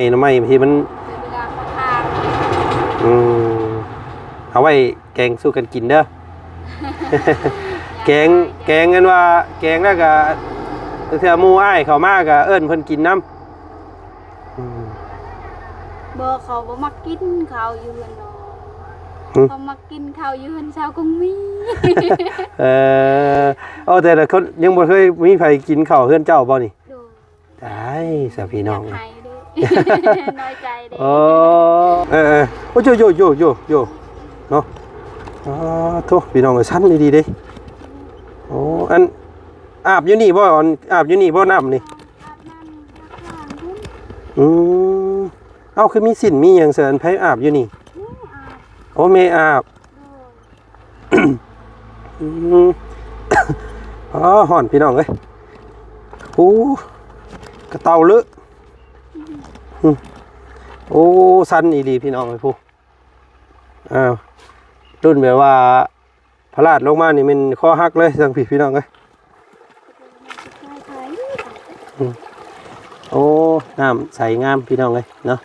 หน่อไม้ที่มันอืมเอาไว้แกงสู้กันกินเด้อ แกงกันว่าแกงแล้วก็เทื่อหมู่อ้ายเข้ามาก็เอิ้นเพิ่นกินน้ำบ่เขาบ่มักกินข้าวอยู่เฮือนน้องเขามักกินข้าวอยู่เฮือนเช้าก็มี เอาแต่ละคนยังบ่เคยมีไผกินข้าวเฮือนเจ้าบ่นี่ได้สาพี่น้องน้อยใจเด้โอ้โอ้โยเนาะโธ่พี่น้องชั้นดีๆเด้โอ้อันอาบอยู่นี่บ่อาบอยู่นี่บ่น้ำนี่เอ้าคือมีสินมีหยังเสิร์นไผอาบอยู่นี่โอ้แม่อาบห่อนพี่น้องเอ้ยโอ้กระเตาลึกโอ้สั้นอีดีพี่น้องไอ้ผู้รุ่นแบบว่าพลาดลงมานี่มันข้อหักเลยสังพี่น้องเอ้ยโอ้น้ำใสงามพี่น้องเลยเนาะ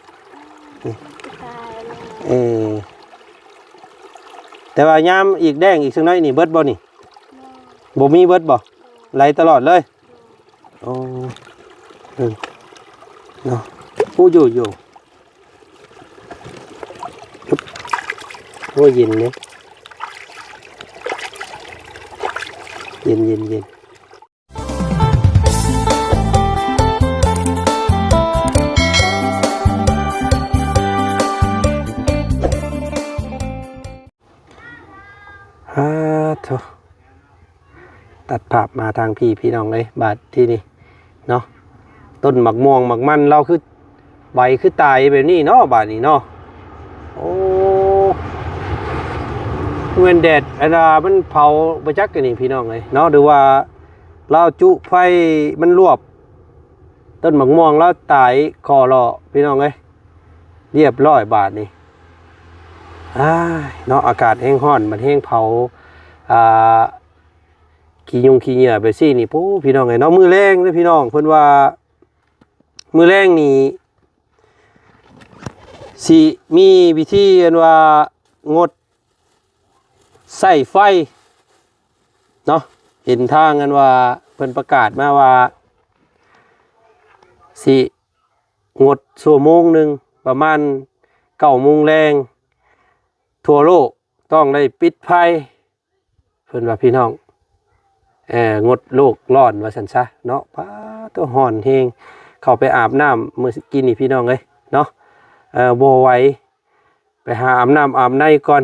แต่ว่ายามอีกแดงอีกสักน้อยนี่เบิดบ่นี่บ่มีเบิดบ่ไหลตลอดเลยโอ้เนาะผู้อยู่โอ้เย็นเนี่ยเย็นโธ่ตัดภาพมาทางพี่น้องเลยบาดที่นี่เนาะต้นหมักม่วงหมักมันเราคือใบคือตายแบบนี้เนาะบาดนี้เนาะโอ้เงินแดดอันดามันเผาไปจักกันนี่พี่น้องเลยเนาะดูว่าเราจุไฟมันรวบต้นหมักม่วงแล้วตายคอรอพี่น้องเลยเรียบร้อยบาดนี้เนาะอากาศแห้งห้อนมันแห้งเผาขี้เหงื่อไปซี่นี่พี่น้องไงเนาะมือแรงเลยพี่น้องเพิ่นว่ามือแรงนี่สิมีวิธีอันว่างดใส่ไฟเนาะเห็นทางกันว่าเพิ่นประกาศมาว่าสิงดชั่วโมงหนึ่งประมาณ9 โมงแรงทั่วโลกต้องได้ปิดไฟเพิ่นว่าพี่น้องงดโลกร้อนว่าซั่นซะเนาะป้าตัวห่อนแฮงเข้าไปอาบน้ำมื้อกินนี่พี่น้องเอ้ยเนาะบ่ไหวไปหาอาบน้ำอาบในก่อน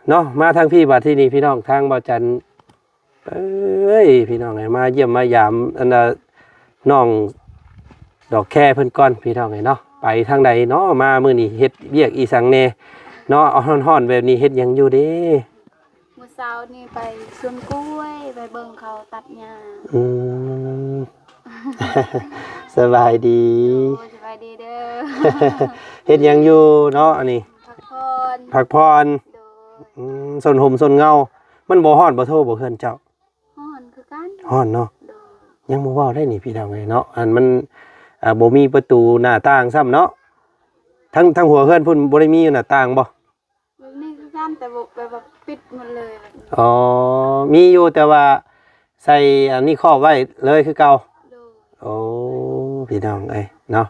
เนาะมาทางพี่บัดที่นี่พี่น้องทางบ่จันพี่น้องไงมาเยี่ยมมายามอันน้องดอกแค่เพิ่นก่อนพี่น้องไงเนาะไปทางใดเนาะมามื้อนี้เฮ็ดเวียกอีสังแน่เนาะเอาฮ้อนๆแบบนี้เฮ็ดหยังอยู่เด้มื้อเช้านี่ไปสวนกล้วยไปเบิ่งเขาตัดหญ้าสบายดีสบายดีเด้อเฮ็ดหยังอยู่เนาะอันนี้พักผ่อนสนห่มสนเงามันบ่ฮ้อนบ่โทบ่เพิ่นเจ้าฮ้อนคือกันฮ้อนเนาะยังบ่เว้าได้นี่พี่น้องเอ้ยเนาะอันมันบ่มีประตูหน้าต่างซ้ำเนาะทั้งหัวเพิ่นพุ่นบ่ได้มีหน้าต่างบ่นี่คือกันแต่แบบปิดหมดเลยมีอยู่แต่ว่าใส่อันนี้ครอบไว้เลยคือเก่าโอ้พี่น้องเอ้ยเนาะ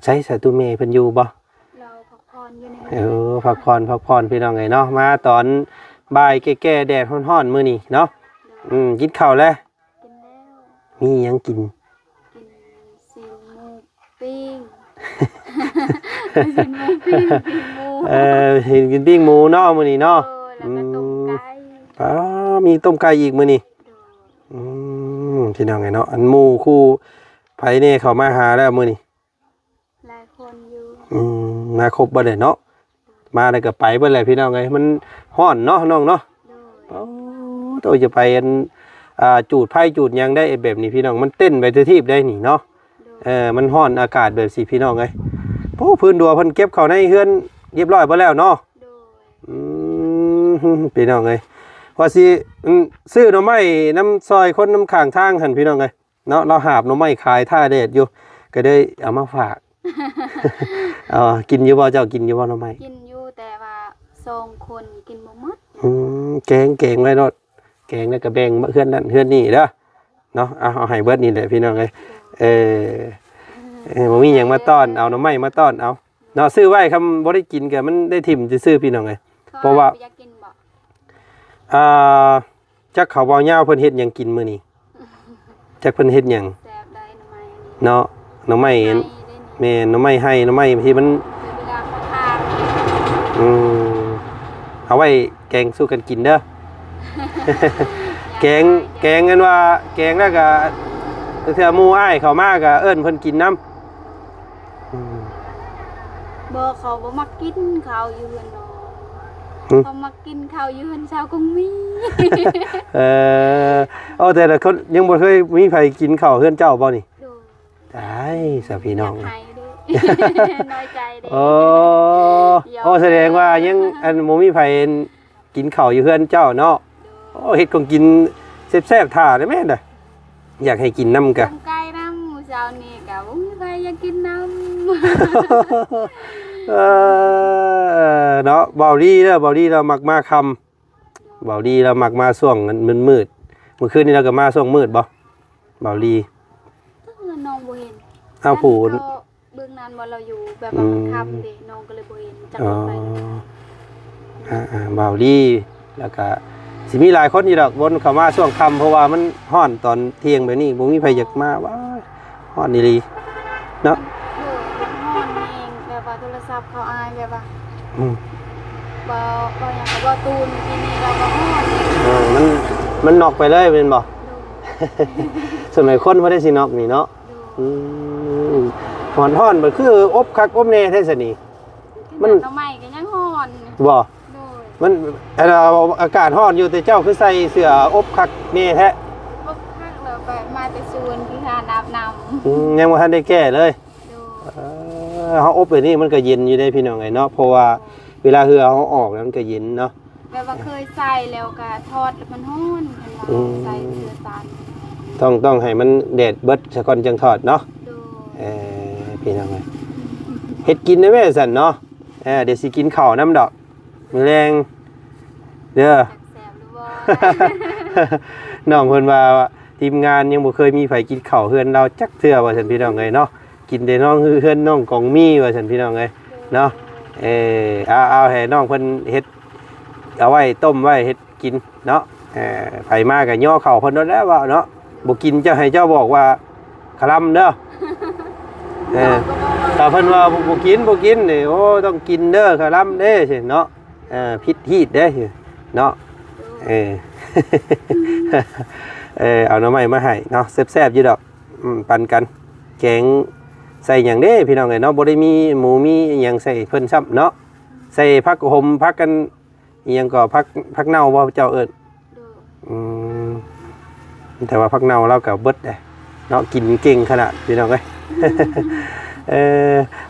ใช้สตูเมเพิ่นอยู่บ่เราพักผ่อนอยู่ในพักผ่อนพี่น้องเอ้ยเนาะมาตอนบ่ายแก่ๆแดดร้อนๆมื้อนี้เนาะกินข้าวแล้วกินแล้วมีหยังกินซีนหมูปิ้งซีนหมูปิ้งเห็นกินปิ้งหมูเนาะมื้อนี้เนาะแล้วก็ต้มไก่มีต้มไก่อีกมื้อนี้พี่น้องไงเนาะอันหมู่คู่ไผนี่เข้ามาหาแล้วมื้อนี้หลายคนอยู่มาครบบ่ได้เนาะมาได้ก็ไปเบิดแหละพี่น้องเอ้ยมันร้อนเนาะน้องเนาะโตจะไปจูดไผ่จูดยังได้แบบนี้พี่น้องมันเต้นไปทุกที่ได้นี่เนาะมันร้อนอากาศแบบสิพี่น้องเอ้ยพื้นดัวเพิ่นเก็บเข้าในเฮือนเรียบร้อยบ่แล้วเนาะพี่น้องเอ้ยว่าสิซื้อหน่อไม้น้ำซอยคนน้ำข้างทางหั่นพี่น้องเอ้ยเนาะเราหาบหน่อไม้ขายท่าเด็ดอยู่ ก็ได้เอามาฝาก กินอยู่บ่เจ้ากินอยู่บ่หน่อไม้ กินอยู่แต่ว่า2คนกินบ่หมด แกงไว้รถแกงแล้วก็แบ่งเพื่อนนั่นเพื่อนนี่เด้อเนาะเอาให้เบิดนี่แหละพี่น้องเอ้ยบ่มีหยังมาต้อนเอาหน่อไม้มาต้อนเอาเนาะซื้อไว้คำบ่ได้กินก็มันได้ถิ่มซื่อๆพี่น้องเอ้ยเพราะว่าอยากกินบ่ จักเขาเว้ายาวเพิ่นเฮ็ดหยังกินมื้อนี้จักเพิ่นเฮ็ดหยัง แซ่บได้หน่อไม้ เนาะหน่อไม้แม่หน่อไม้ให้หน่อไม้ที่มัน เวลาเขาทาน เอาไว้แกงสู้กันกินเด้อ แกงกันว่าแกงแล้วก็เทื่อหมู่อ้ายเข้ามาก็เอิ้นเพิ่นกินน้ำ บ่เขาบ่มักกินข้าวอยู่เฮือนน้องเขามักกินข้าวอยู่เฮือนชาวกงมี แต่ละคนยังบ่เคยมีไผกินข้าวเฮือนเจ้าบ่นี่ ดู ได้สาพี่น้อง อยากให้เด้อ น้อยใจเด้ แสดงว่ายังอันบ่มีไผกินข้าวอยู่เฮือนเจ้าเนาะเฮ็ดของกินแซ่บๆท่าได้แม่นเด้ออยากให้กินน้ำกะ ต้มไก่น้ำมื้อเช้านี้ก็บ่มีใครอยากกินน้ำ เนาะเบาดีเด้อเบาดีเรามักมาคำเบาดีเรามักมาช่วงมืดเมื่อคืนนี้เราก็มาช่วงมืดบ่เบาดี น้องบ่เห็น อ้าวผู้ เบื้องนั้นบ่เราอยู่แบบว่ามันค่ำเด้น้องก็เลยบ่เห็นจักไป เบาดีแล้วก็สิมีหลายคนอยู่ดอกวนเข้ามาช่วงค่ำเพราะว่ามันฮ้อนตอนเที่ยงแบบนี้บ่มีไผอยากมาว้าฮ้อนดีๆเนาะ ฮ้อนเองแบบว่าโทรศัพท์เขาอายแบบว่า บ่หยังก็บ่ตูนที่นี่เราก็ฮ้อนเอง มันนอกไปเลยเป็นบ่ ส่วนใหญ่คนบ่ได้สินอกนี่เนาะฮ้อนมันคืออบคักอบแน่แท้ซะนี่มันทำไมก็ยังฮ้อน บ่มันอากาศร้อนอยู่แต่เจ้าคือใส่เสื้ออบคักนี่แท้ บ่คักแล้วไปมาแต่สวนที่หาอาบน้ำ ยังบ่ทันได้แก้เลยเฮาอบไปนี่มันก็เย็นอยู่ได้พี่น้องไอ้เนาะเพราะว่าเวลาเหือเฮาออกแล้วมันก็เย็นเนาะ แบบว่าเคยใส่แล้วก็ทอดแล้วมันร้อนใส่เสื้อซัน ต้องให้มันแดดเบิดซะก่อนจังทอดเนาะ ดู พี่น้องเอ้ยเฮ็ดกินได้แม่ซั่นเนาะเดี๋ยวสิกินข้าวน้ำดอกมื้อแรงเด้อ จักแซ่บหรือบ่ น้องเพิ่นว่าทีมงานยังบ่เคยมีไผกินข้าวเฮือนเราจักเทื่อว่าซั่นพี่น้องเอ้ยเนาะกินแต่น้องเฮือนน้องกองมีว่าซั่นพี่น้องเอ้ยเนาะเอาให้น้องเพิ่นเฮ็ดเอาไว้ต้มไว้เฮ็ดกินเนาะไผมาก็ย่อข้าวเพิ่นนั่นแหละว่าเนาะบ่กินเจ้าให้เจ้าบอกว่าคลำเด้อถ้าเพิ่นว่าบ่กินนี่โอ้ต้องกินเด้อคลำเด้สิเนาะพิษฮีดเด้เนาะเอาหน่อไม้มาให้เนาะแซ่บๆอยู่ดอกปันกันแกงใส่หยังเด้พี่น้องเอ้ยเนาะบ่ได้มีหมูมีหยังใส่เพิ่นซ้ำเนาะใส่ผักหอมผักกันอีหยังก็ผักเน่าบ่เจ้าเอิ้นแต่ว่าผักเน่าเราก็เบิดได้เนาะกินเก่งขนาดพี่น้องเอ้ย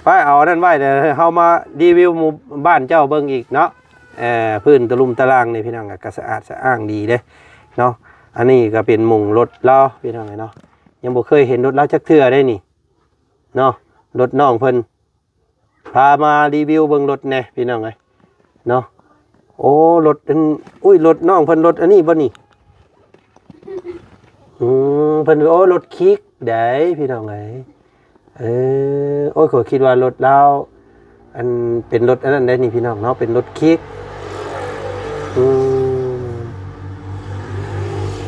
ไปเอานั่นไว้เดี๋ยวเฮามารีวิวหมู่บ้านเจ้าเบิ่งอีกเนาะพื้นตะลุมตะลางนี่พี่น้องก็สะอาดสะอ้างดีเด้เนาะอันนี้ก็เป็นหมุงรถเราพี่น้องเนาะยังบ่เคยเห็นรถเราจักเทื่อได้นี่เนาะรถน้องเพิ่นพามารีวิวเบิ่งรถแหน่พี่น้องเอ้ยเนาะโอ้รถอุ้ยรถน้องเพิ่นรถอันนี้บ่นี่เพิ่นโอ้รถคิกได้พี่น้องเอ้ยโอ้ยก็คิดว่ารถเราอันเป็นรถอันนั้นได้นี่พี่น้องเนาะเป็นรถคิก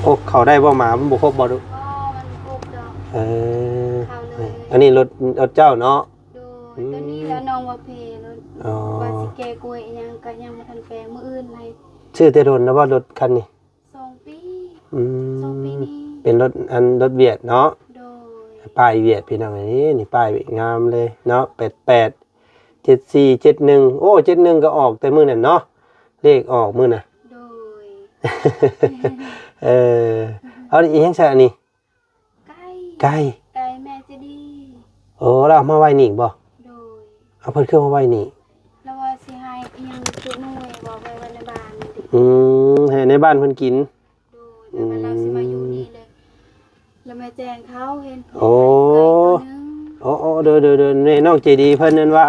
โอ้เขาได้บ่หมามันบ่ครบบ่ดูมันครบดอกเข้าเลย อันนี้รถเจ้าเนาะดูตัวนี้แล้วน้องว่าเพรถว่าสิแกกล้วยอีหยังก็ยังบ่ทันแปลงมื้ออื่นให้ ชื่อแต่รถนะว่ารถคันนี้2 ปี2 ปีนี้เป็นรถเวียดเนาะโดย ป้ายเวียดพี่น้องนี่ป้ายงามเลยเนาะ88 74 71โอ้71ก็ออกแต่มื้อนั้นเนาะเลขออกมื้อน่ะโดย เอาอีหยังใส่อันนี้ไก่แม่จะดีโอ้เราเอามาไว้นี่บ่โดยเอาเพิ่นเครื่องมาไว้นี่แล้วว่าสิให้อีหยังจุหน่วยบ่ไว้ในบ้านนี่ให้ในบ้านเพิ่นกินโดยแล้วเราสิมาอยู่นี่เลยแล้วแม่แจ้งเขาเห็นโอ้ โอ้เด้อนี่น้องใจดีเพิ่นนั่นว่า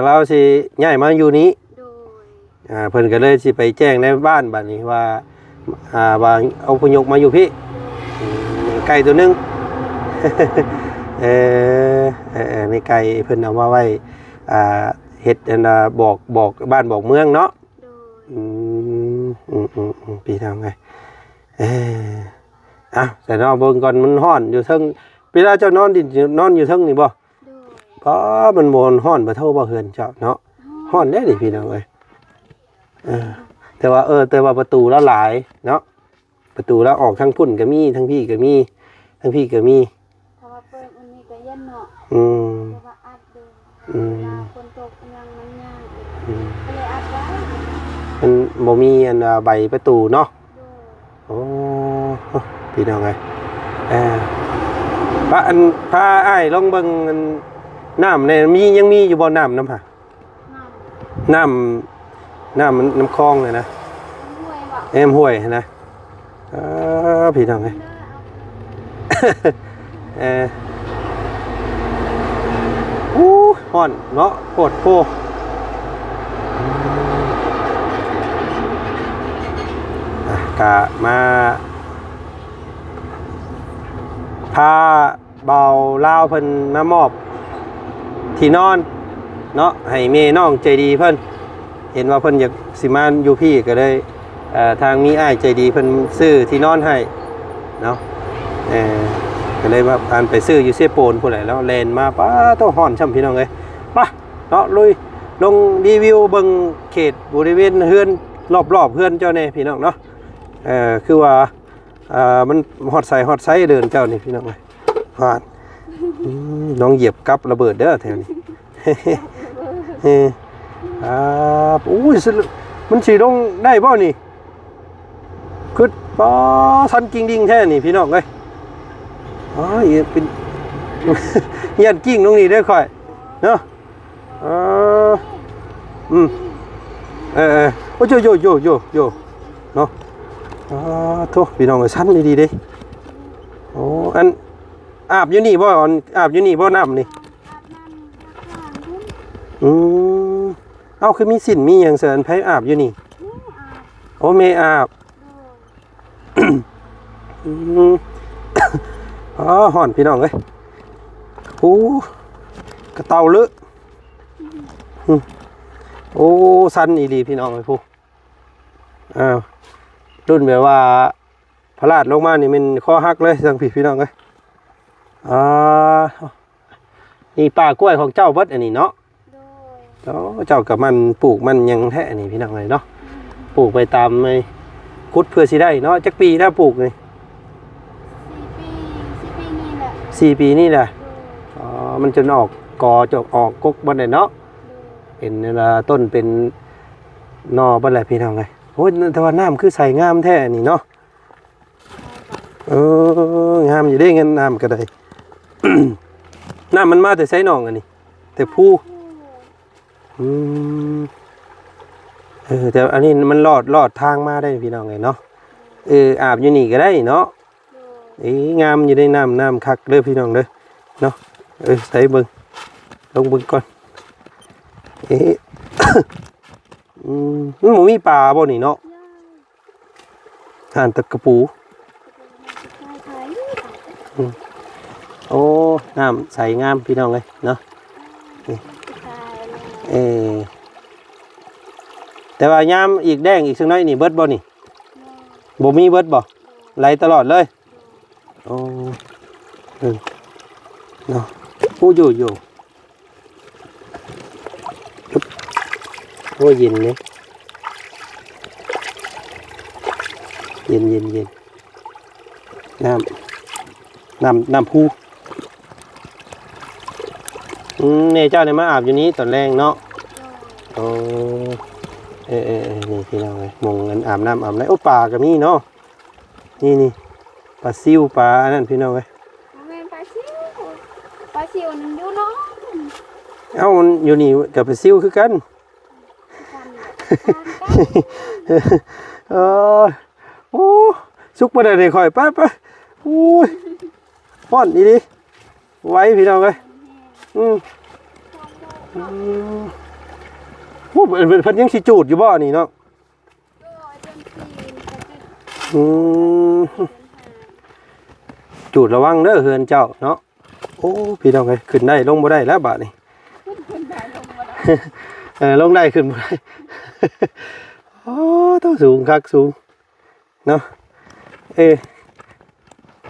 เราสิย้ายมาอยู่นี้ โดย เพิ่นก็เลยสิไปแจ้งในบ้านบัดนี้ว่าว่าเอาพยกมาอยู่พี่ไก่ตัวหนึง ในไก่เพิ่นเอามาไว้เฮ็ดอันบอกบ้านบอกเมืองเนาะ โดย พี่ทำไงแต่นอนเบิ่งก่อนมันฮ้อนอยู่เทิงเวลาเจ้านอนดินอนอยู่เทิงนี่บ่ โดย เพราะมันบ่ฮ้อนบ่เท่าบ่เฮือนเจ้าเนาะฮ้อนได้ดิพี่น้องเอ้ยแต่ว่าประตูแล้วหลายเนาะประตูแล้วออกทั้งพุ่นก็มีทั้งพี่ก็มีทั้งพี่ก็มี เพราะว่าเปิดอันนี้ก็เย็นเนาะ แต่ว่าอัดเดินเวลาฝนตกยังมันยากก็เลยอัดไว้ มันบ่มีอันใบประตูเนาะ โดย โอ้พี่น้องไงพระอันพระอ้ายลองเบิ่งน้ำเนี่ยยังมีอยู่บ่น้ำค่ะ น้ำ น้ำน้ำคลองเลยนะ ห้วยว่ะ แอมห้วยนะพี่น้องไง ฮ้อนเนาะโคตรโคกะมาพาเบาลาวเพิ่นมามอบที่นอนเนาะให้แม่น้องใจดีเพิ่นเห็นว่าเพิ่นอยากสิมาอยู่พี่ก็เลยทางมีอ้ายใจดีเพิ่นซื้อที่นอนให้เนาะก็เลยว่าการไปซื้ออยู่เซโปนผู้ใดแล้วแลนมาป้าต้องฮ้อนช่ำพี่น้องเอ้ยป่ะเนาะลุยลงรีวิวเบิ่งเขตบริเวณเฮือนรอบๆเฮือนเจ้าแน่พี่น้องเนาะคือว่ามันฮอดไซเดินเจ้านี่พี่น้องเอ้ยผ่านน้องเหยียบกับระเบิดเด้อแถวนี้อุ้ยมันสิลงได้บ่นี่คือป้าสันกิ่งดิ่งแท้นี่พี่น้องเอ้ยเป็นยันกิ้งตรงนี้ได้ค่อยเนาะโอ้โยเนาะโทษพี่น้องสั้นดีๆเด้โอ้อันอาบอยู่นี่บ่อาบอยู่นี่บ่น้ำนี่เอาคือมีสินมีอย่างเสริญไผอาบอยู่นี่โอ้เมอาบห่อนพี่น้องเอ้ยโอ้กระเตาลึโอ้สั้นอีดีพี่น้องเอ้ยผู้รุ่นแบบว่าพลาดลงมานี่มันข้อหักเลยสังผีพี่น้องเอ้ยนี่ป่ากล้วยของเจ้าเบิดอันนี้เนาะเจ้ากับมันปลูกมันยังแท้อันนี้พี่น้องเลยเนาะปลูกไปตามไอ้คุดเพื่อสิได้เนาะจักปีถ้าปลูกเลย4 ปีนี่แหละมันจนออกกอจกออกกกบนไหนเนาะเป็นต้นเป็นนอบนไหนพี่น้องเลยโอ้ยแต่ว่าน้ำคือใส่งามแท้นี่เนาะงามอยู่ได้เงินน้ำก็ได้ น้ำมันมาแต่ไซหนองอันนี้แต่ผู้แต่อันนี้มันลอดทางมาได้พี่น้องเลยเนาะอาบอยู่นี่ก็ได้เนาะงามอยู่ได้น้ำคักเด้อพี่น้องเด้อเนาะใส่เบิ่งลงเบิ่งก่อนมันมีปลาบ่นี่เนาะห่านตะกระปูโอ้น้ำใสงามพี่น้องเลยเนาะแต่ว่ายามอีกแดงอีกสักน้อยนี่เบิดบ่นี่บ่มีเบิดบ่ไหลตลอดเลยโอ้เนาะผู้อยู่โอ้เย็นเลยเย็นน้ำผู้เนี่ยเจ้าเนี่ยมาอาบอยู่นี้ตอนแรกเนาะโอ้นี่พี่น้องเลยมองเงินอาบน้ำอาบไหนโอ้ปลาก็มีเนาะนี่ปลาซิวปลานั่นพี่น้องเลยปลาซิวนั่นอยู่เนาะมันอยู่นี่กับปลาซิวคือกันโอ้สุกมาได้เลยค่อยไปโอ้ย ฮ้อนดีดิไว้พี่น้องเอ้ยอืมอืมโอ้เพิ่นยังสิจูดอยู่บ่นี่เนาะอืมจูดระวังเด้อเฮือนเจ้าเนาะโอ้พี่น้องเอ้ยขึ้นได้ลงบ่ได้แล้วบาดนี้ ลงได้ขึ้นบ่ได้โอ้ต้องสูงคักสูงเนาะ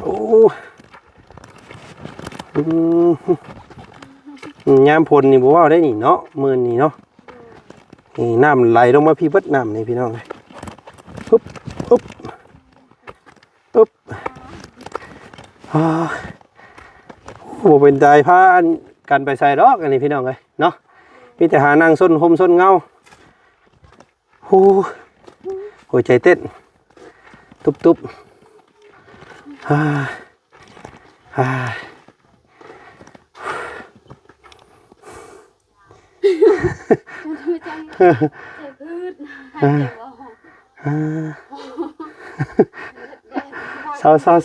โอ้ยามพลนี่บ่ว่าได้นี่เนาะมื้อนี้เนาะนี่น้ำไหลลงมาพี่เบิดน้ำนี่พี่น้องเลยปุ๊บปุ๊บปุ๊บโอ้เป็นใจพากันไปใส่ดอกอันนี้พี่น้องเลยเนาะมีแต่หานั่งส้นห่มส้นเงาโอ้หัวใจเต้นตุบเศ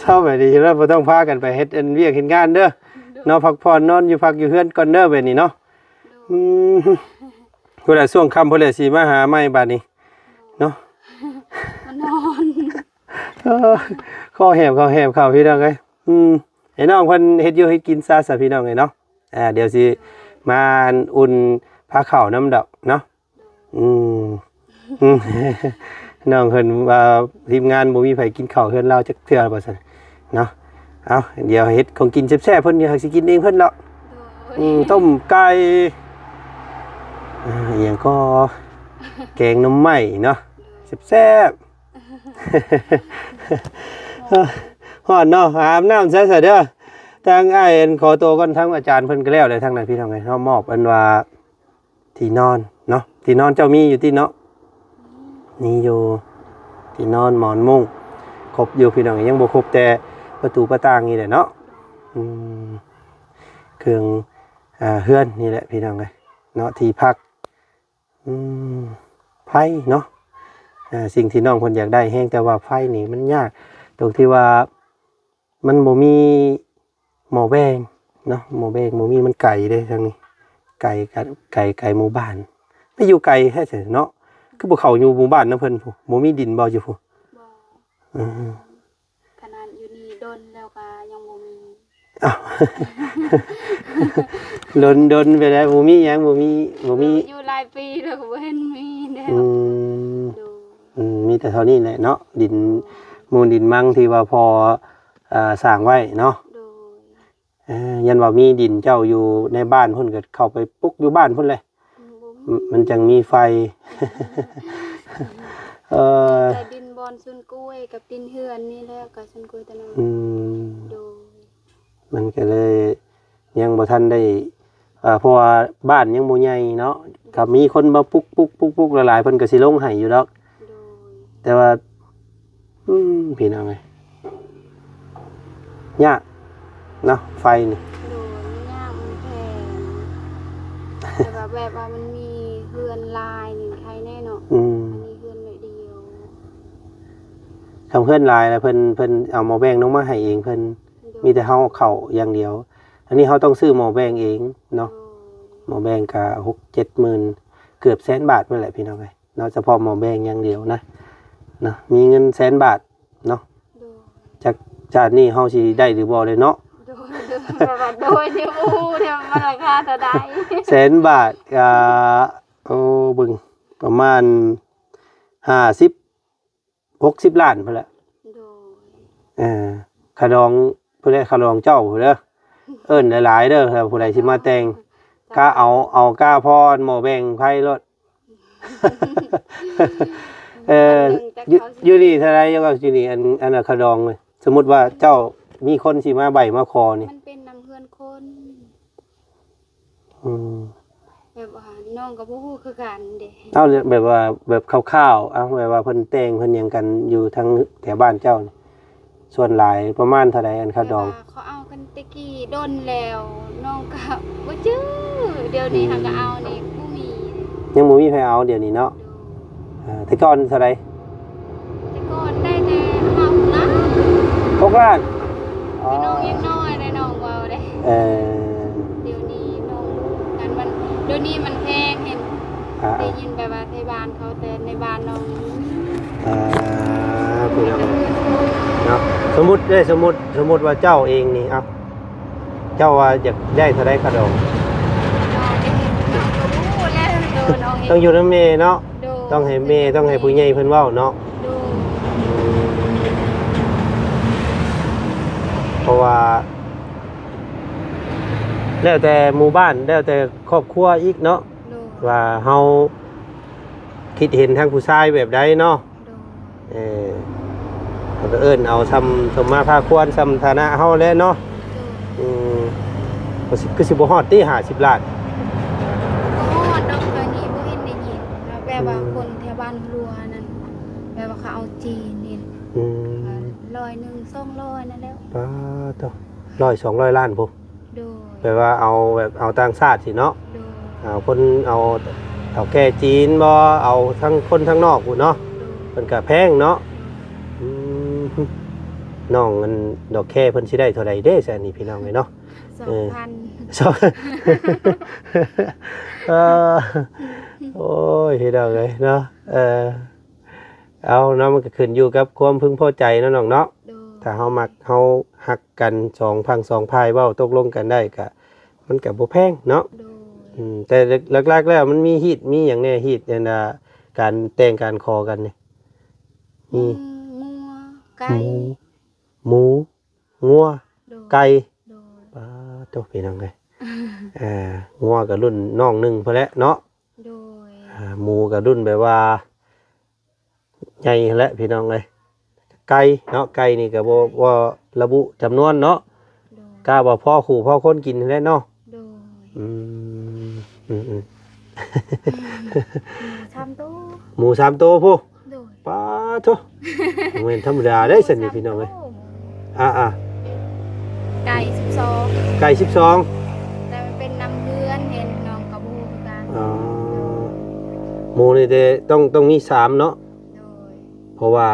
ร้าแบบนี้แล้วบ่ต้องพากันไปเฮ็ดเวียกเฮ็ดงานเด้อเนาะพักผ่อนนอนอยู่พักอยู่เฮือนก่อนเด้อแบบนี้เนาะเวลาช่วงค่ำพุ่นแหละสิมาหาใหม่บัดนี้เนาะมันนอนข้อแหบเข้าพี่น้องเอ้ยไอ้น้องเพิ่นเฮ็ดอยู่เฮ็ดกินซะพี่น้องเอ้ยเนาะเดี๋ยวสิมาอุ่นผ้าข้าวน้ำดอกเนาะน้องเพิ่นว่าทีมงานบ่มีไผกินข้าวเฮือนเราจักเทื่อบ่ซั่นเนาะเอาเดี๋ยวเฮ็ดของกินแซ่บๆเพิ่นอยากสิกินเองเพิ่นเนาะต้มไก่อย่างก็แกงหน่อไม้เนาะแซ่บๆฮ้อนเนาะอาบน้ำซะเด้อทางอ้ายขอตัวก่อนทางอาจารย์เพิ่นก็แล้วได้ทางนั้นพี่ทางไหนเฮามอบอันว่าที่นอนเนาะที่นอนเจ้ามีอยู่ที่เนาะนี่อยู่ที่นอนหมอนมุ้งครบอยู่พี่น้องยังบ่ครบแต่ประตูประต่างนี่แหละเนาะเครื่องเฮือนนี่แหละพี่น้องเอ้ยเนาะที่พักไฟเนาะสิ่งที่น้องเพิ่นอยากได้แฮงแต่ว่าไฟนี่มันยากตรงที่ว่ามันบ่มีหม้อแบงเนาะหม้อแบงบ่มีมันไกลเด้ทางนี้ไกลหมู่บ้านไปอยู่ไกลแท้เฉยเนาะคือบ่เข้าอยู่หมู่บ้านนำเพิ่นผู้บ่มีดินบ่อยู่ผู้บ่ขนาดอยู่นี่ดนแล้วก็ยังบ่มีอ้าวดนไปแล้วบ่มีหยังบ่มีอยู่หลายปีแล้วก็บ่เห็นมีแล้วมีแต่เท่านี้แหละเนาะดินมูลดินมังที่ว่าพอสร้างไว้เนาะยันว่ามีดินเจ้าอยู่ในบ้านเพิ่นก็เข้าไปปุ๊กอยู่บ้านเพิ่นเลยมันจังมีไฟแต่ดินบอนซุนกล้วยกับดินเฮือนนี่แหละกับซุนกล้วยตะนั้นมันก็เลยยังบ่ทันได้เพราะว่าบ้านยังบ่ใหญ่เนาะก็มีคนมาปุ๊กหลายๆเพิ่นก็สิลงให้อยู่ดอกแต่ว่าพี่น้องเอ้ยยากเนาะไฟนี่ยากมันแพงแต่แบบว่ามันมีเฮือนลายนี่ใครแน่เนาะอันนี้เฮือนหน่อยเดียวทำเฮือนลายแล้วเพิ่นเอาหม้อแบงลงมาให้เองเพิ่นมีแต่เฮาเข้าอย่างเดียวอันนี้เฮาต้องซื้อหม้อแบงเองเนาะหม้อแบงก็ 6-7 หมื่นเกือบ100,000 บาทนั่นแหละพี่น้องเอ้ยเนาะเฉพาะหม้อแบงอย่างเดียวนะมีเงิน100,000 บาทเนาะจากชาตินี้เฮาสิได้หรือบ่เลยเนาะโดยที่เนี่ยมันราคาเท่าใด100,000 บาทโอ้บึงประมาณ50-60 ล้านพุ่นแหละขะดองพุ่นแหละขะดองเจ้าพุ่นเด้อเอิ้นหลายๆเด้อถ้าผู้ใดสิมาแต่งก็เอาก้าพรหม้อแบงไผรถอยู่นี่เท่าไรยังก็อยู่นี่อันขะดองเลยสมมุติว่าเจ้ามีคนสิมาใบมาคอนี่มันเป็นน้ำเพื่อนคนแบบว่าน้องกับผู้คือกันเด้เอาแบบว่าแบบคร่าวๆเอาแบบว่าเพิ่นแต่งเพิ่นหยังกันอยู่ทางแถวบ้านเจ้านี่ส่วนหลายประมาณเท่าใดอันขะดองเขาเอากันตะกี้ดนแล้วน้องก็บ่จื้อเดี๋ยวนี้เฮาก็เอานี่บ่มียังบ่มีใครเอาเดี๋ยวนี้เนาะแต่ก่อนเท่าใดแต่ก่อนได้แต่6 ล้าน6 ล้านพี่น้องยังน้อยเลย น้องเว้าเด้ เออ เดี๋ยวนี้น้องรู้กันมันเดี๋ยวนี้มันแพงเห็น อ่า ได้ยินแบบว่าในบ้านเขาแต่ในบ้านน้อง พี่น้องเนาะสมมุติว่าเจ้าเองนี่เอาเจ้าว่าอยากได้เท่าไรกระดอง น้องได้เห็นน้องก็รู้แล้วโดนน้องเห็น ต้องอยู่นำแม่เนาะ โดน ต้องให้แม่ต้องให้ผู้ใหญ่เพิ่นเว้าเนาะ โดน เพราะว่าแล้วแต่หมู่บ้านแล้วแต่ครอบครัวอีกเนาะ โดน ว่าเฮาคิดเห็นทางผู้ชายแบบใดเนาะ โดน เขาก็เอิ้นเอาซ้ำสมมาภาควรซ้ำฐานะเฮาแล้วเนาะ โดน ก็สิบ่ฮอดติ50ล้าน ก็ฮอดดอกเดี๋ยวนี้บ่เห็นได้ยินแล้วแบบว่าคนแถวบ้านรัวนั่นแบบว่าเขาเอาจีนนี่ อืม 100 200นั่นแล้ว ป้าต100 200ล้านพุ่น โดน แปลว่าเอาแบบเอาต่างชาติสิเนาะ โดน เอาคนเอาแก่จีนบ่เอาทั้งคนทั้งนอกพุ่นเนาะ โดน เพิ่นก็แพงเนาะอืมน้องมันดอกแค่เพิ่นสิได้เท่าใดเด้ซะนี่พี่น้องเอ้ยเนาะ 2,000 สองเออโอ้ยพี่น้องเอ้ยเนาะเอาเนาะมันก็ขึ้นอยู่กับความพึงพอใจเนาะน้องเนาะ โดน ถ้าเฮามักเฮาฮักกัน2พัง2พายเว้าตกลงกันได้ก็มันก็บ่แพงเนาะ โดน แต่หลักๆแล้วมันมีฮีตมีอย่างแน่ฮีตอย่างน่ะการแต่งการคอกันเนี่ยมี งัวไก่ หมูงัว โดน ไก่ โดน ป้าโตพี่น้องเอ้ยงัวก็รุ่นน้องหนึงพอแล้วเนาะ โดย หมูก็รุ่นแบบว่าใหญ่แล้วพี่น้องเอ้ยไก่เนาะไก่นี่ก็บ่ระบุจำนวนเนาะ โดย กล้าบ่พ่อขู่พ่อคนกินแล้วเนาะ โดย อืมอืม ทำตู้ หมู3ตัวผู้ โดย ป้าโตบ่แม่นธรรมดาได้ซั่นนี่พี่น้องเอ้ยไก่12 ไก่12 แต่มันเป็นน้ำเพื่อนเห็นน้องกระบูคือกัน อ๋อหมูนี่ต้องมี3เนาะ โดย เพราะว่า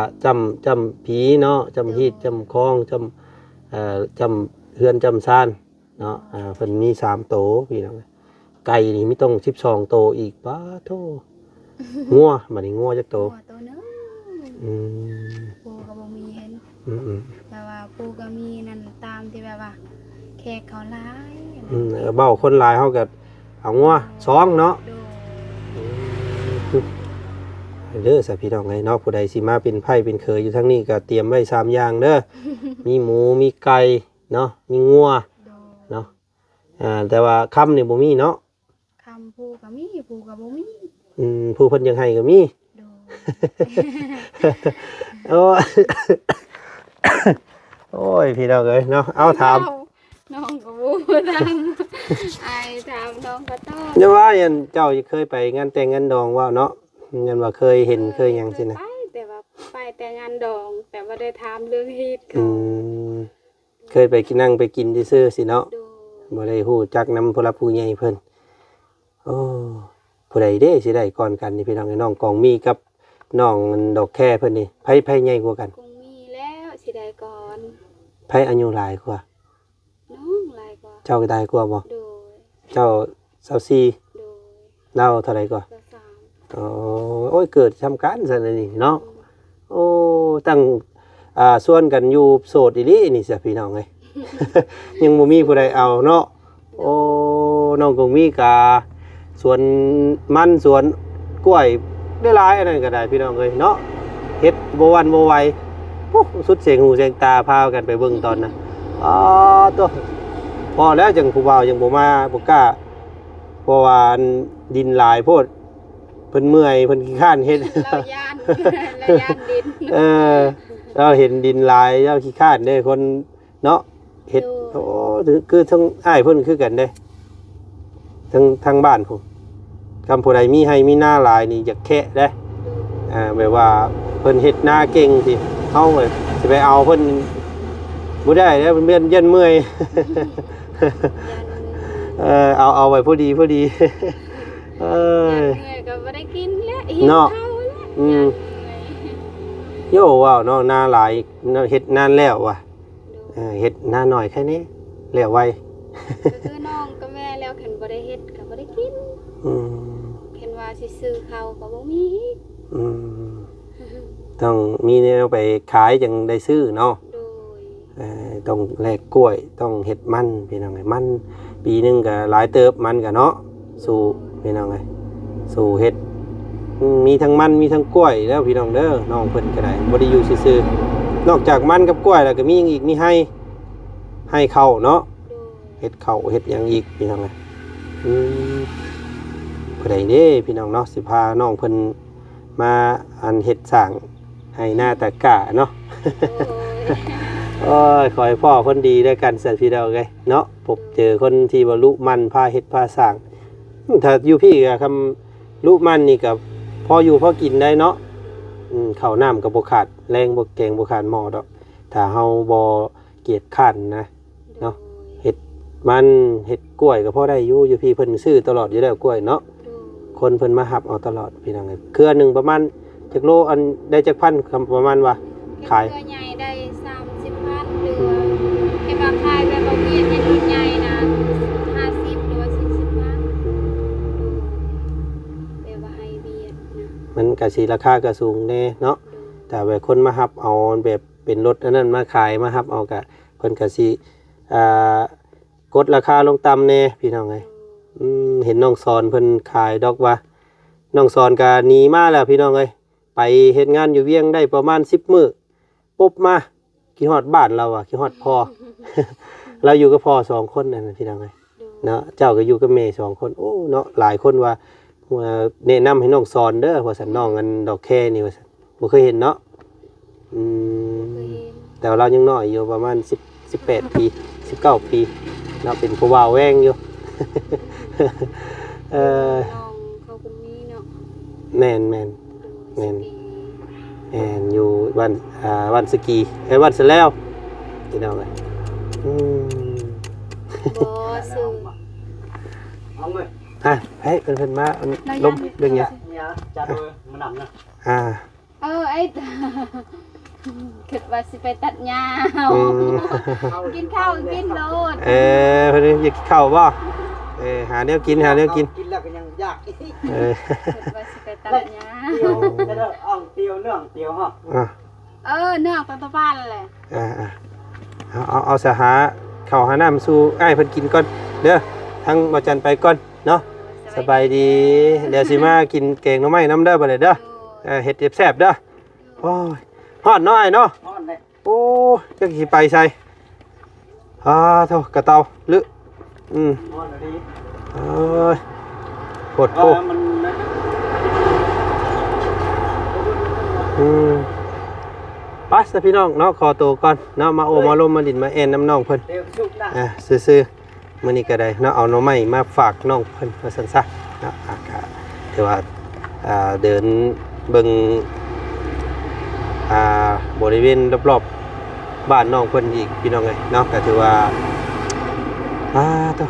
จำผีเนาะจำฮีดจำคลองจำเฮือนจำซ่านเนาะเพิ่นมี3โตพี่น้องไก่นี่มีต้อง12โตอีกป้าโตงัวบัดนี้งัวจักโต ตัวนึง อืม ปูกับบ่มีเห็น อืม แบบว่าปูก็มีนั่นตามที่แบบว่าแขกเขาหลาย เบ้าคนหลายเฮาก็เอางัว2เนาะ โดย เด้อสาพี่น้องไงเนาะผู้ใดสิมาเป็นไผ่เป็นเคยอยู่ทั้งนี้ก็เตรียมไว้3อย่างเด้อ มีหมูมีไก่เนาะมีงัว โดย เนาะแต่ว่าคำนี่บ่มีเนาะ คำปูก็มีปูก็บ่มี ผู้เพิ่นยังให้ก็มี โดย โอ้ย โอ้ยพี่น้องเอ้ยเนาะเอาถาม น้องก็บ่ทังไอ้ถามน้องก็ตอบ อย่าว่ายันเจ้าเคยไปงานแต่งงานดองว่าเนาะยันว่าเคยเห็นเคยหยังสินะ ไปแต่ว่าไปแต่งานดอง แต่ว่าได้ถามเรื่องฮีต อื เขา มเคยไปกินนั่งไปกินซื่อๆสิเนาะ โดย บ่ได้ฮู้จักนำผู้รับผู้ใหญ่เพิ่นโอ้ผู้ใดเด้สิได้ก่อนกันนี่พี่น้องไอ้น้องกองมีกับน้องดอกแค่เพิ่นนี่ไผใหญ่กว่ากัน คงมีแล้วสิได้ก่อน ไผอายุหลายกว่า น้องหลายกว่า เจ้าก็ได้กว่าบ่ โดย เจ้า24 โดย เล่าเท่าไหร่กว่า ก็สาม อ๋อโอ้ยเกิดทำการซั่นนี่เนาะโอ้ตั้งส่วนกันอยู่โสดอีหลีนี่สิพี่น้องเอ้ย ยังบ่มีผู้ใดเอาเนาะโอ้น้องกงมีกาสวนมันสวนกล้วยได้หลายอันนั้นก็ได้พี่น้องเอ้ยเนาะเฮ็ดบ่วันบ่ไหวโอ้สุดเสียงหูเสียงตาพากันไปเบิ่งตอนน่ะอ๋อตัวพอแล้วจังผู้บ่าวยังบ่มาบ่กล้าเพราะว่าดินหลายโพดเพิ่นเมื่อยเพิ่นขี้คร้านเฮ็ด เราย่าน เราย่านดิน เราเห็นดินลายเราขี้คร้านเด้คนเนาะเฮ็ดโอ้คือทั้งอ้ายเพิ่นคือกันเด้ทั้งบ้านผมคำผู้ใดมีให้มีหน้าหลายนี่อยากแคะเด้แบบว่าเพิ่นเฮ็ดหน้าเก่งสิเฮาสิไปเอาเพิ่นบ่ได้เด้เพิ่นเย็นเมื่อย เอาไว้พอดี เอ้ ย่าน ย เหนื่อยก็บ่ได้กินแล้วหิว เนาะ ข้าวแล้ว อืม ย่านเหนื่อย โย่ว้าวเนาะหน้าหลายเนาะเฮ็ดนานแล้วว่ะ โดย เฮ็ดหน้าหน่อยแค่นี้ แล้วไว้ ก็คือน้องกับแม่แล้วขันบ่ได้เฮ็ดก็บ่ได้กิน อืม เห็นว่าสิซื้อข้าวก็บ่มี อืมต้องมีแนวไปขายจังได้ซื้อเนาะ โดย ต้องแลกกล้วยต้องเฮ็ดมันพี่น้องไงมันปีหนึงก็หลายเติบมันก็เนาะสู่พี่น้องไงสู่เฮ็ดมีทั้งมันมีทั้งกล้วยแล้วพี่น้องเด้อน้องเพิ่นก็ได้บ่ได้อยู่ซื่อๆนอกจากมันกับกล้วยแล้วก็มีหยังอีกมีให้ข้าวเนาะ โดย เฮ็ดข้าวเฮ็ดหยังอีกพี่น้องไงผู้ใดเด้พี่น้องเนาะสิพาน้องเพิ่นมาอันเฮ็ดสร้างให้หน้าตะกะเนาะ โอ้ย โอ้ยขอให้พ่อคนดีด้วยกันสัตว์พี่เราไงเนาะพบเจอคนที่บรรลุมันพาเฮ็ดพาสร้างถ้าอยู่พี่กับคำลุมันนี่กับพออยู่พอกินได้เนาะข้าวน้ำกับบ่ขาดแรงบ่แกงบ่ขาดหม้อดอกถ้าเฮาบ่เกียจคร้านนะ เนาะ เฮ็ดมันเฮ็ดกล้วยก็พอได้อยู่พี่เพิ่นซื้อตลอดอยู่แล้วกล้วยเนาะ โดย คนเพิ่นมาหับเอาตลอดพี่น้องเอ้ยเครือหนึงประมาณจักโลอันได้จักพันคำประมาณว่าขาย เฮ็ดตัวใหญ่ได้30,000หรือว่าเฮ็ดว่าขายแบบบ่เวียนเฮ็ดรุ่นใหญ่นะ50หรือว่า40,000แบบว่าให้เวียนนะ มันก็สิราคาก็สูงแน่เนาะ โดย แต่แบบคนมาหับเอาแบบเป็นรถอันนั้นมาขายมาหับเอากะเพิ่นก็สิกดราคาลงต่ำแน่พี่น้องเอ้ยเห็นน้องสอนเพิ่นขายดอกว่าน้องสอนก็หนีมาแล้วพี่น้องเอ้ยไปเฮ็ดงานอยู่เวียงได้ประมาณ10มื้อปุ๊บมาคิดฮอดบ้านเราอ่ะคิดฮอดพ่อ เราอยู่กับพ่อ2คนนั่นน่ะพี่น้องเอ้ย โดย เนาะเจ้าก็อยู่กับแม่2คนโอ้เนาะหลายคนว่าแนะนำให้น้องสอนเด้อว่าซั่นน้องอันดอกแค่นี่ว่าซั่นบ่เคยเห็นเนาะ เคยเห็น แต่ว่าเรายังน้อยอยู่ประมาณ18 ปี19 ปีเราเป็นผู้บ่าวแวงอยู่ น้องเขาคนนี้เนาะ แม่น โดย แม่น สปี อยู่บ้านสกีบ้านสะแล้วพี่น้องเอ้ยบ่ซื้อ เอาเลย เฮ้ยเพิ่นมาลบเรื่องเนี้ย เนี่ยจัดเลยมันหนำนะ ไอ้ คิดว่าสิไปตัดหญ้า กินข้าวกินโลด เพิ่นอยากกินข้าวบ่หาแนวกินกินแล้วก็ยังยากอีก คิดว่าสิไปตัดหญ้า เตียวแล้วอ่องเตียวเนื่องเตียวฮะ เนื้อตะบ้านแหละ เอาสหาข้าวหาน้ำสู่อ้ายเพิ่นกินก่อนเด้อทั้งบ่จันไปก่อนเนาะสบายดีเดี๋ยวสิมากินแกงหน่อไม้น้ำเด้อบัดนี้เด้อเฮ็ดแซ่บๆเด้อโอ้ยฮอดน้อยเนาะ นอนเลย โอ้จักสิไปใส่เท่ากระเตาลึนอนเลย เอ้ยปวดโพ มัน ปัสพี่น้องเนาะขอตัวก่อนเนาะมาโอมาลมมาดินมาแอนน้ำน้องเพิ่น เตียวชุบนะ ซื้อๆมื้อนี้ก็ได้เนาะเอาหน่อไม้มาฝากน้องเพิ่นว่าซั่นซะเนาะก็ถือว่าเดินเบิ่งบริเวณรอบๆบ้านน้องเพิ่นอีกพี่น้องเอ้ยเนาะก็ถือว่าตัว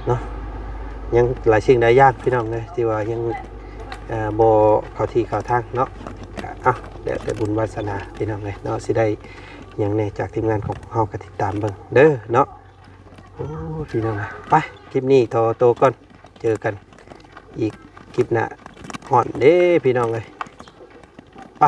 เนาะยังหลายสิ่งหลายอย่างพี่น้องเลยที่ว่ายังบ่เข้าที่เข้าทางเนาะเดี๋ยวแต่บุญวาสนาพี่น้องเลยเนาะสิได้หยังแน่จากทีมงานของเฮาก็ติดตามเบิ่งเด้อเนาะโอ้พี่น้องไปคลิปนี้โตก่อนเจอกันอีกคลิปหน้าฮ้อนเด้พี่น้องเลยไป